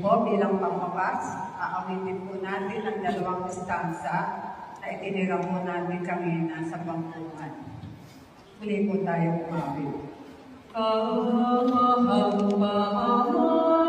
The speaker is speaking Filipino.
po bilang pangwakas, aawitin po natin ang dalawang estansa na itinira po natin kanina sa bangkuhan. Muli po tayo umawit. Kamahal-mahal